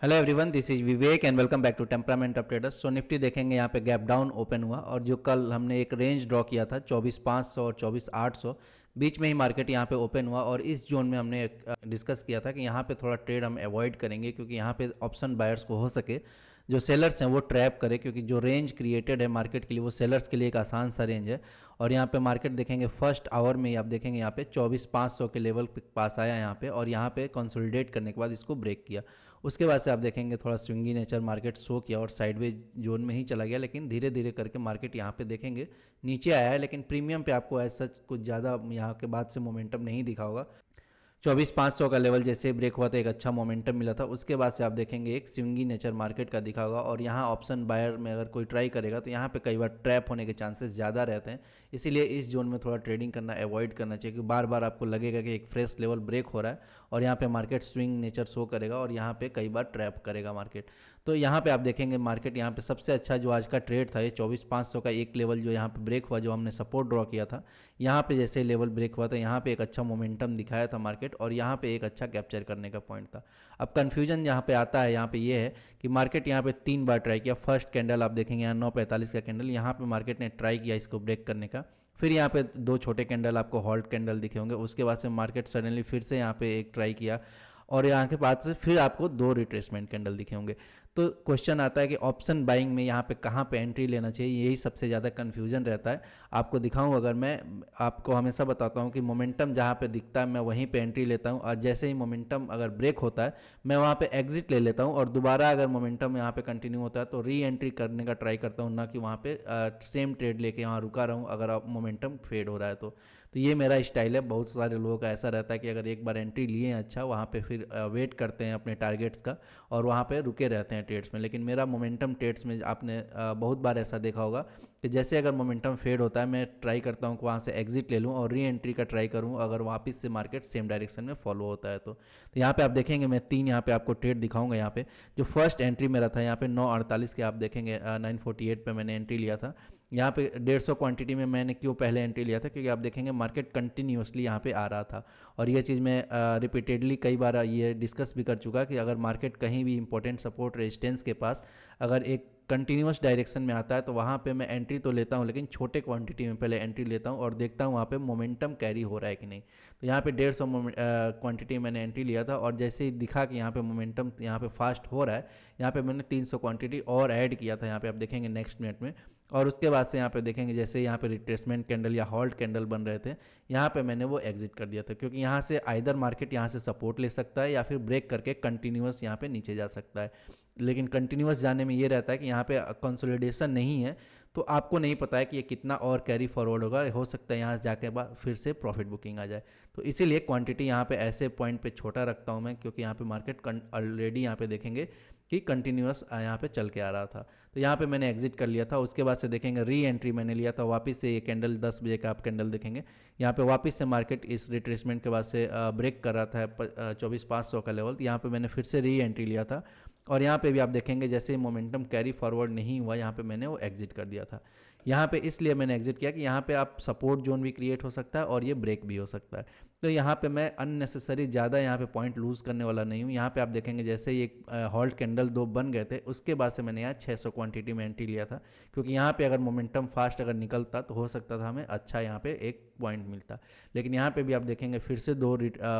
Hello everyone, this is Vivek and welcome back to temperament of traders. So Nifty देखेंगे यहाँ पे gap down open हुआ और जो कल हमने एक रेंज ड्रॉ किया था 24,500 और 24,800 बीच में ही मार्केट यहाँ पे ओपन हुआ और इस जोन में हमने डिस्कस किया था कि यहाँ पे थोड़ा ट्रेड हम अवॉइड करेंगे क्योंकि यहाँ पे ऑप्शन बायर्स को हो सके जो सेलर्स हैं वो ट्रैप करे, क्योंकि जो रेंज क्रिएटेड है मार्केट के लिए वो सेलर्स के लिए एक आसान सा रेंज है। और यहाँ पे मार्केट देखेंगे फर्स्ट आवर में ही आप देखेंगे यहाँ पे 24,500 के लेवल पे पास आया यहाँ पे और यहाँ पे कंसोलिडेट करने के बाद इसको ब्रेक किया। उसके बाद से आप देखेंगे थोड़ा स्विंगी नेचर मार्केट शो किया और साइडवेज जोन में ही चला गया, लेकिन धीरे धीरे करके मार्केट यहाँ पे देखेंगे नीचे आया है, लेकिन प्रीमियम पे आपको ऐसा कुछ ज़्यादा यहाँ के बाद से मोमेंटम नहीं दिखा होगा। 24,500 का लेवल जैसे ब्रेक हुआ था एक अच्छा मोमेंटम मिला था, उसके बाद से आप देखेंगे एक स्विंगी नेचर मार्केट का दिखा होगा और यहाँ ऑप्शन बायर में अगर कोई ट्राई करेगा तो यहाँ पे कई बार ट्रैप होने के चांसेस ज़्यादा रहते हैं। इसीलिए इस जोन में थोड़ा ट्रेडिंग करना अवॉइड करना चाहिए, क्योंकि बार बार आपको लगेगा कि एक फ्रेश लेवल ब्रेक हो रहा है और यहाँ पे मार्केट स्विंग नेचर शो करेगा और यहाँ पे कई बार ट्रैप करेगा मार्केट। तो यहाँ पे आप देखेंगे मार्केट यहाँ पे सबसे अच्छा जो आज का ट्रेड था ये 24,500 का एक लेवल जो यहाँ पे ब्रेक हुआ, जो हमने सपोर्ट ड्रॉ किया था, यहाँ पे जैसे लेवल ब्रेक हुआ था यहाँ पे एक अच्छा मोमेंटम दिखाया था मार्केट और यहाँ पे एक अच्छा कैप्चर करने का पॉइंट था। अब कंफ्यूजन यहाँ पे आता है, यहाँ पे ये है कि मार्केट यहाँ पे 3 बार ट्राई किया। फर्स्ट कैंडल आप देखेंगे यहाँ 9:45 का कैंडल, यहाँ पे मार्केट ने ट्राई किया इसको ब्रेक करने का। फिर यहाँ पे 2 छोटे कैंडल आपको हॉल्ट कैंडल दिखे होंगे, उसके बाद से मार्केट सडनली फिर से यहाँ पे एक ट्राई किया और यहाँ के बाद से फिर आपको 2 रिट्रेसमेंट कैंडल दिखे होंगे। तो क्वेश्चन आता है कि ऑप्शन बाइंग में यहाँ पे कहाँ पे एंट्री लेना चाहिए, यही सबसे ज़्यादा कन्फ्यूजन रहता है। आपको दिखाऊं, अगर मैं आपको हमेशा बताता हूँ कि मोमेंटम जहाँ पे दिखता है मैं वहीं पे एंट्री लेता हूँ और जैसे ही मोमेंटम अगर ब्रेक होता है मैं वहाँ पे एग्जिट ले लेता हूँ और दोबारा अगर मोमेंटम यहाँ पे कंटिन्यू होता है तो री एंट्री करने का ट्राई करता हूँ, ना कि वहाँ पे सेम ट्रेड लेके वहाँ रुका रहूँ अगर मोमेंटम फेड हो रहा है तो ये मेरा स्टाइल है। बहुत सारे लोगों का ऐसा रहता है कि अगर एक बार एंट्री लिए हैं अच्छा, वहाँ पे फिर वेट करते हैं अपने टारगेट्स का और वहाँ पे रुके रहते हैं ट्रेड्स में। लेकिन मेरा मोमेंटम ट्रेड्स में आपने बहुत बार ऐसा देखा होगा कि जैसे अगर मोमेंटम फेड होता है मैं ट्राई करता हूँ कि वहाँ से एग्जिट ले लूँ और री एंट्री का ट्राई करूँ अगर वापस से मार्केट सेम डायरेक्शन में फॉलो होता है तो यहाँ पे आप देखेंगे मैं 3 यहाँ पे आपको ट्रेड दिखाऊंगा। यहाँ पे जो फर्स्ट एंट्री मेरा था यहाँ पे 9:48 के आप देखेंगे 9:48 पे मैंने एंट्री लिया था। यहाँ पे 150 क्वांटिटी में मैंने क्यों पहले एंट्री लिया था, क्योंकि आप देखेंगे मार्केट कंटिन्यूसली यहाँ पे आ रहा था और ये चीज़ मैं रिपीटेडली कई बार ये डिस्कस भी कर चुका कि अगर मार्केट कहीं भी इंपॉर्टेंट सपोर्ट रेजिस्टेंस के पास अगर एक कंटिन्यूस डायरेक्शन में आता है तो वहाँ पे मैं एंट्री तो लेता हूँ, लेकिन छोटे क्वांटिटी में पहले एंट्री लेता हूँ और देखता हूँ वहाँ पे मोमेंटम कैरी हो रहा है कि नहीं। तो यहाँ पे 150 क्वांटिटी मैंने एंट्री लिया था और जैसे ही दिखा कि यहाँ पे मोमेंटम यहाँ पे फास्ट हो रहा है, यहाँ पे मैंने 300 क्वांटिटी और ऐड किया था। यहाँ पे आप देखेंगे नेक्स्ट मिनट में और उसके बाद से यहाँ पे देखेंगे जैसे यहाँ पे रिट्रेसमेंट कैंडल या हॉल्ट कैंडल बन रहे थे, यहाँ पे मैंने वो एग्जिट कर दिया था, क्योंकि यहाँ से आइदर मार्केट यहाँ से सपोर्ट ले सकता है या फिर ब्रेक करके कंटिन्यूस यहाँ पे नीचे जा सकता है। लेकिन कंटिन्यूस जाने में ये रहता है कि यहाँ पे कंसोलिडेशन नहीं है तो आपको नहीं पता है कि ये कितना और कैरी फॉरवर्ड होगा, हो सकता है यहाँ से जाके बाद फिर से प्रॉफिट बुकिंग आ जाए। तो इसीलिए क्वांटिटी यहाँ पे ऐसे पॉइंट पे छोटा रखता हूँ मैं, क्योंकि यहाँ पे मार्केट ऑलरेडी यहाँ पे देखेंगे कि कंटिन्यूस यहाँ पे चल के आ रहा था। तो यहाँ पे मैंने एग्जिट कर लिया था। उसके बाद से देखेंगे री एंट्री मैंने लिया था वापस से, ये कैंडल 10 बजे का आप कैंडल देखेंगे यहाँ पे वापस से मार्केट इस रिट्रेसमेंट के बाद से ब्रेक कर रहा था 24,500 का लेवल, तो यहाँ पे मैंने फिर से री एंट्री लिया था और यहाँ पे भी आप देखेंगे जैसे मोमेंटम कैरी फॉरवर्ड नहीं हुआ यहाँ पे मैंने वो एग्जिट कर दिया था। यहाँ पे इसलिए मैंने एग्जिट किया कि यहाँ पे आप सपोर्ट जोन भी क्रिएट हो सकता है और ये ब्रेक भी हो सकता है। तो यहाँ पे मैं अननेसेसरी ज़्यादा यहाँ पे पॉइंट लूज़ करने वाला नहीं हूँ। यहाँ पे आप देखेंगे जैसे ही एक हॉल्ट कैंडल 2 बन गए थे, उसके बाद से मैंने यहाँ 600 क्वांटिटी में एंट्री लिया था, क्योंकि यहाँ पे अगर मोमेंटम फास्ट अगर निकलता तो हो सकता था हमें अच्छा यहाँ पे एक पॉइंट मिलता। लेकिन यहाँ पे भी आप देखेंगे फिर से 2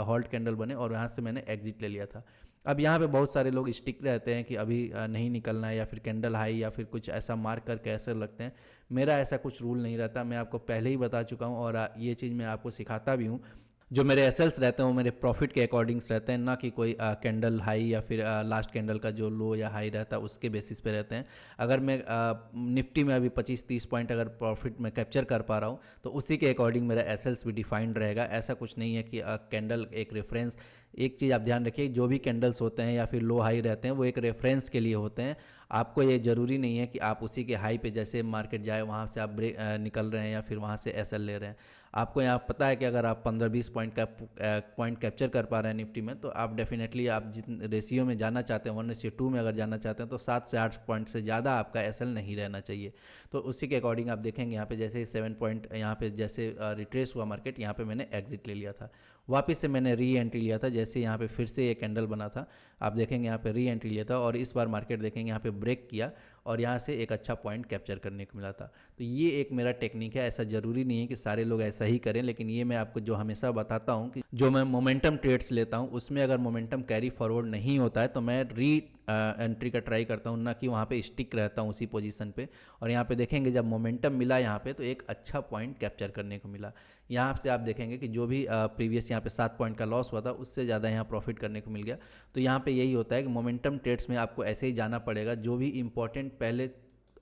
हॉल्ट कैंडल बने और यहाँ से मैंने एग्जिट ले लिया था। अब यहाँ पे बहुत सारे लोग स्टिक रहते हैं कि अभी नहीं निकलना है या फिर कैंडल हाई या फिर कुछ ऐसा मार्क करके ऐसे लगते हैं। मेरा ऐसा कुछ रूल नहीं रहता, मैं आपको पहले ही बता चुका हूँ और ये चीज़ मैं आपको सिखाता भी हूँ। जो मेरे एसएल्स रहते हैं वो मेरे प्रॉफिट के अकॉर्डिंग्स रहते हैं, ना कि कोई कैंडल हाई या फिर लास्ट कैंडल का जो लो या हाई रहता है उसके बेसिस पे रहते हैं। अगर मैं निफ्टी में अभी 25-30 पॉइंट अगर प्रॉफिट में कैप्चर कर पा रहा हूँ तो उसी के अकॉर्डिंग मेरा एसएल्स भी डिफाइंड रहेगा। ऐसा कुछ नहीं है कि कैंडल एक रेफरेंस। एक चीज़ आप ध्यान रखिए, जो भी कैंडल्स होते हैं या फिर लो हाई रहते हैं वो एक रेफरेंस के लिए होते हैं। आपको ये ज़रूरी नहीं है कि आप उसी के हाई पे जैसे मार्केट जाए वहाँ से आप ब्रेक निकल रहे हैं या फिर वहाँ से एसएल ले रहे हैं। आपको यहाँ पता है कि अगर आप 15-20 पॉइंट का पॉइंट कैप्चर कर पा रहे हैं निफ्टी में तो आप डेफिनेटली आप जिन रेशियो में जाना चाहते हैं 1:2 में अगर जाना चाहते हैं तो 7 से 8 पॉइंट से ज़्यादा आपका एसएल नहीं रहना चाहिए। तो उसी के अकॉर्डिंग आप देखेंगे यहाँ पे जैसे ही 7 पॉइंट यहाँ पे जैसे रिट्रेस हुआ मार्केट, यहाँ पे मैंने एग्जिट ले लिया था। वापस से मैंने री एंट्री लिया था। जैसे यहाँ पे फिर से ये कैंडल बना था, आप देखेंगे यहाँ पे री एंट्री लिया था और इस बार मार्केट देखेंगे यहाँ पे ब्रेक किया और यहाँ से एक अच्छा पॉइंट कैप्चर करने को मिला था। तो ये एक मेरा टेक्निक है। ऐसा ज़रूरी नहीं है कि सारे लोग ऐसा ही करें, लेकिन ये मैं आपको जो हमेशा बताता हूँ कि जो मैं मोमेंटम ट्रेड्स लेता हूँ उसमें अगर मोमेंटम कैरी फॉरवर्ड नहीं होता है तो मैं री एंट्री का ट्राई करता हूँ, ना कि वहाँ पे स्टिक रहता हूँ उसी पोजीशन पे। और यहाँ पे देखेंगे जब मोमेंटम मिला यहाँ पे तो एक अच्छा पॉइंट कैप्चर करने को मिला। यहाँ से आप देखेंगे कि जो भी प्रीवियस यहाँ पे 7 पॉइंट का लॉस हुआ था उससे ज़्यादा यहाँ प्रॉफिट करने को मिल गया। तो यहाँ पे यही होता है कि मोमेंटम ट्रेड्स में आपको ऐसे ही जाना पड़ेगा। जो भी इंपॉर्टेंट पहले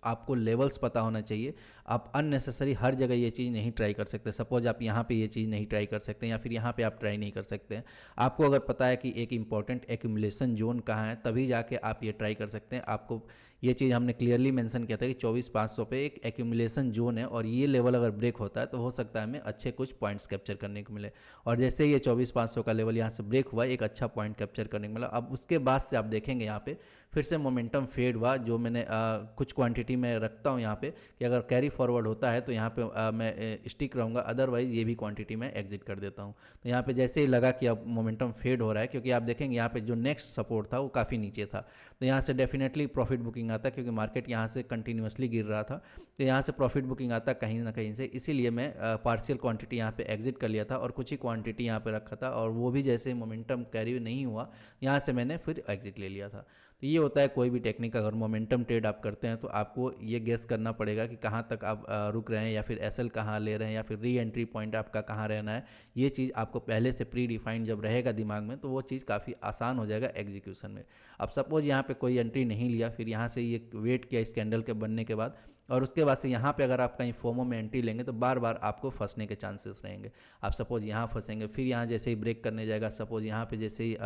आपको लेवल्स पता होना चाहिए। आप अननेसेसरी हर जगह ये चीज़ नहीं ट्राई कर सकते। सपोज आप यहाँ पे ये चीज़ नहीं ट्राई कर सकते या फिर यहाँ पे आप ट्राई नहीं कर सकते हैं। आपको अगर पता है कि एक इंपॉर्टेंट एक्यूमुलेशन जोन कहाँ है तभी जाके आप ये ट्राई कर सकते हैं। आपको ये चीज़ हमने क्लियरली मेंशन किया था कि 24,500 पे एक एक्यूमुलेशन जोन है और ये लेवल अगर ब्रेक होता है तो हो सकता है हमें अच्छे कुछ पॉइंट्स कैप्चर करने को मिले। और जैसे ये 24,500 का लेवल यहाँ से ब्रेक हुआ, एक अच्छा पॉइंट कैप्चर करने को मिला। अब उसके बाद से आप देखेंगे यहाँ पे फिर से मोमेंटम फेड हुआ। जो मैंने कुछ क्वांटिटी में रखता हूँ यहाँ पे कि अगर कैरी फॉरवर्ड होता है तो यहाँ पे मैं स्टिक रहूँगा, अदरवाइज ये भी क्वांटिटी में एग्जिट कर देता हूँ। तो यहाँ पे जैसे ही लगा कि अब मोमेंटम फेड हो रहा है, क्योंकि आप देखेंगे यहाँ पे जो नेक्स्ट सपोर्ट था वो काफ़ी नीचे था, तो यहाँ से डेफिनेटली प्रॉफिट बुकिंग आता, क्योंकि मार्केट यहाँ से कंटिन्यूसली गिर रहा था। तो यहाँ से प्रॉफिट बुकिंग आता कहीं ना कहीं से, इसीलिए मैं पार्शियल क्वांटिटी यहाँ पे एग्जिट कर लिया था और कुछ ही क्वांटिटी यहाँ पे रखा था। और वो भी जैसे मोमेंटम कैरी नहीं हुआ यहाँ से मैंने फिर एग्जिट ले लिया था। तो ये होता है कोई भी टेक्निक, अगर मोमेंटम ट्रेड आप करते हैं तो आपको ये गेस करना पड़ेगा कि कहाँ तक आप रुक रहे हैं या फिर एसएल कहाँ ले रहे हैं या फिर री एंट्री पॉइंट आपका कहाँ रहना है। ये चीज़ आपको पहले से प्री डिफाइंड जब रहेगा दिमाग में तो वो चीज़ काफ़ी आसान हो जाएगा एग्जीक्यूशन में। अब सपोज यहाँ पे कोई एंट्री नहीं लिया, फिर यहाँ से ये वेट किया इस कैंडल के बनने के बाद, और उसके बाद से यहाँ पे अगर आप कहीं फोमो में एंट्री लेंगे तो बार बार आपको फंसने के चांसेस रहेंगे। आप सपोज यहाँ फंसेंगे, फिर यहाँ जैसे ही ब्रेक करने जाएगा, सपोज यहाँ पे जैसे ही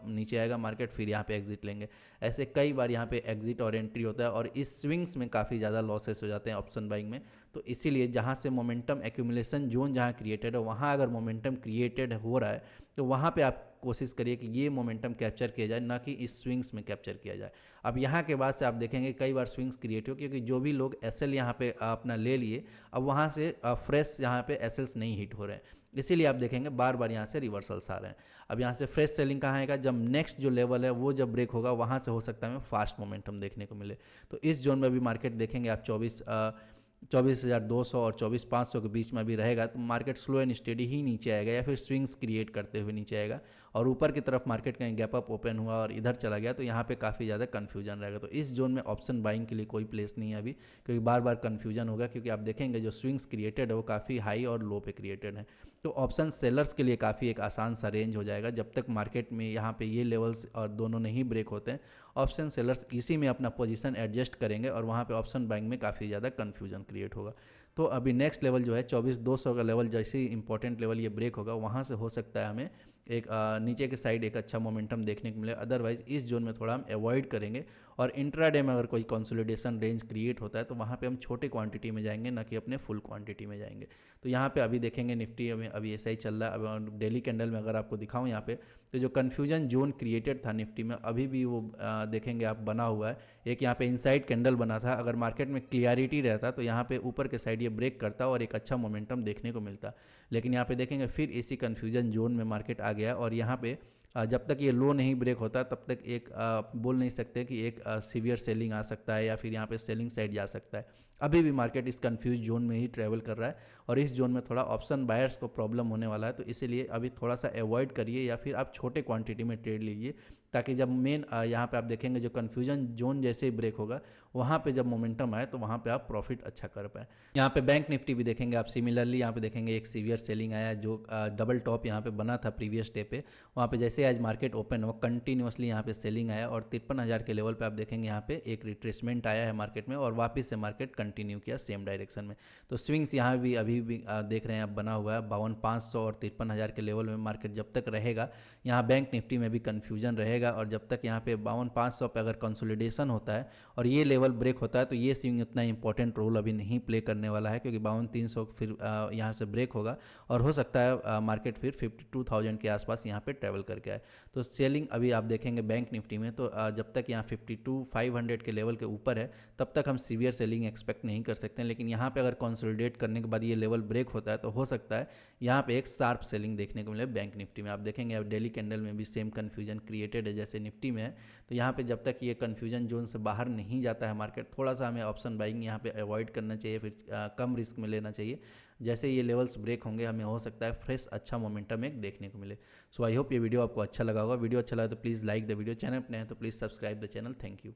नीचे आएगा मार्केट, फिर यहाँ पे एग्जिट लेंगे। ऐसे कई बार यहाँ पे एग्जिट और एंट्री होता है और इस स्विंग्स में काफ़ी ज़्यादा लॉसेस हो जाते हैं ऑप्शन बाइंग में। तो इसीलिए जहाँ से मोमेंटम एक्यूमुलेशन जोन जहाँ क्रिएटेड है वहाँ अगर मोमेंटम क्रिएटेड हो रहा है तो वहाँ पे आप कोशिश करिए कि ये मोमेंटम कैप्चर किया जाए, ना कि इस स्विंग्स में कैप्चर किया जाए। अब यहाँ के बाद से आप देखेंगे कई बार स्विंग्स क्रिएट हो, क्योंकि जो भी लोग एसएल यहाँ पे अपना ले लिए, अब वहाँ से फ्रेश यहाँ पे एसएल्स नहीं हिट हो रहे हैं, इसीलिए आप देखेंगे बार बार यहाँ से रिवर्सल्स आ रहे हैं। अब यहाँ से फ्रेश सेलिंग कहाँ आएगा, जब नेक्स्ट जो लेवल है वो जब ब्रेक होगा वहाँ से हो सकता है हमें फास्ट मोमेंटम देखने को मिले। तो इस जोन में भी मार्केट देखेंगे आप 24,200 और 24,500 के बीच में भी रहेगा तो मार्केट स्लो एंड स्टेडी ही नीचे आएगा या फिर स्विंग्स क्रिएट करते हुए नीचे आएगा। और ऊपर की तरफ मार्केट कहीं गैप अप ओपन हुआ और इधर चला गया तो यहाँ पे काफ़ी ज़्यादा कन्फ्यूजन रहेगा। तो इस जोन में ऑप्शन बाइंग के लिए कोई प्लेस नहीं है अभी, क्योंकि बार बार कन्फ्यूजन होगा, क्योंकि आप देखेंगे जो स्विंग्स क्रिएटेड है वो काफ़ी हाई और लो पे क्रिएटेड है। तो ऑप्शन सेलर्स के लिए काफ़ी एक आसान सा रेंज हो जाएगा। जब तक मार्केट में यहाँ पे ये लेवल्स और दोनों नहीं ब्रेक होते हैं, ऑप्शन सेलर्स इसी में अपना पोजीशन एडजस्ट करेंगे और वहाँ पे ऑप्शन बाइंग में काफ़ी ज़्यादा कन्फ्यूजन क्रिएट होगा। तो अभी नेक्स्ट लेवल जो है 24,200 का लेवल, जैसे ही इंपॉर्टेंट लेवल ये ब्रेक होगा वहाँ से हो सकता है हमें एक नीचे के साइड एक अच्छा मोमेंटम देखने को मिले। अदरवाइज इस जोन में थोड़ा हम अवॉइड करेंगे और इंट्राडे में अगर कोई कंसोलिडेशन रेंज क्रिएट होता है तो वहाँ पे हम छोटे क्वांटिटी में जाएंगे, ना कि अपने फुल क्वांटिटी में जाएंगे। तो यहाँ पे अभी देखेंगे निफ्टी में अभी ऐसा ही चल रहा है। अब डेली कैंडल में अगर आपको दिखाऊँ यहाँ पे तो जो कन्फ्यूजन जोन क्रिएटेड था निफ्टी में अभी भी वो देखेंगे आप बना हुआ है। एक यहाँ पे इनसाइड कैंडल बना था, अगर मार्केट में क्लियरिटी रहता तो यहाँ पे ऊपर के साइड ये ब्रेक करता और एक अच्छा मोमेंटम देखने को मिलता। लेकिन यहाँ पे देखेंगे फिर इसी कन्फ्यूजन जोन में मार्केट आ गया और यहाँ पे जब तक ये लो नहीं ब्रेक होता तब तक एक बोल नहीं सकते कि एक सीवियर सेलिंग आ सकता है या फिर यहाँ पे सेलिंग साइड जा सकता है। अभी भी मार्केट इस कंफ्यूज जोन में ही ट्रैवल कर रहा है और इस जोन में थोड़ा ऑप्शन बायर्स को प्रॉब्लम होने वाला है। तो इसीलिए अभी थोड़ा सा अवॉइड करिए या फिर आप छोटे क्वांटिटी में ट्रेड लीजिए, ताकि जब मेन यहाँ पे आप देखेंगे जो कन्फ्यूजन जोन जैसे ही ब्रेक होगा वहाँ पे जब मोमेंटम आए तो वहाँ पे आप प्रॉफिट अच्छा कर पाए। यहाँ पे बैंक निफ्टी भी देखेंगे आप, सिमिलरली यहाँ पे देखेंगे एक सीवियर सेलिंग आया जो डबल टॉप यहाँ पे बना था प्रीवियस डे पे, वहाँ पे जैसे आज मार्केट ओपन हुआ कंटिन्यूसली यहाँ पे सेलिंग आया और 53,000 के लेवल पे आप देखेंगे यहाँ पे एक रिट्रेसमेंट आया है मार्केट में और वापस से मार्केट कंटिन्यू किया सेम डायरेक्शन में। तो स्विंग्स यहाँ भी अभी भी देख रहे हैं आप बना हुआ है 52,500 और 53,000 के लेवल में मार्केट जब तक रहेगा। यहाँ बैंक निफ्टी में भी कन्फ्यूजन रहेगा और जब तक यहाँ पे 52,500 पे अगर कंसोलिडेशन होता है और ये लेवल ब्रेक होता है तो ये स्विंग उतना इंपॉर्टेंट रोल अभी नहीं प्ले करने वाला है, क्योंकि 52,300 फिर यहाँ से ब्रेक होगा और हो सकता है मार्केट फिर 52,000 के आसपास यहाँ पे ट्रैवल करके है। तो सेलिंग अभी आप देखेंगे बैंक निफ्टी में, तो जब तक यहाँ 52,500 के लेवल के ऊपर है तब तक हम सीवियर सेलिंग एक्सपेक्ट नहीं कर सकते हैं। लेकिन यहाँ पे अगर कंसोलिडेट करने के बाद ये लेवल ब्रेक होता है तो हो सकता है यहाँ पे एक शार्प सेलिंग देखने को मिले बैंक निफ्टी में। आप देखेंगे अब डेली कैंडल में भी सेम कन्फ्यूजन क्रिएटेड है जैसे निफ्टी में है। तो यहाँ पे जब तक ये कन्फ्यूजन जोन से बाहर नहीं जाता है मार्केट, थोड़ा सा हमें ऑप्शन बाइंग यहाँ पे अवॉइड करना चाहिए, फिर कम रिस्क में लेना चाहिए। जैसे ये लेवल्स ब्रेक होंगे हमें हो सकता है फ्रेश अच्छा मोमेंटम एक देखने को मिले। सो आई होप ये वीडियो आपको अच्छा लगा होगा। वीडियो अच्छा लगा तो please like the video, channel पे नए हैं तो please subscribe the channel. Thank you.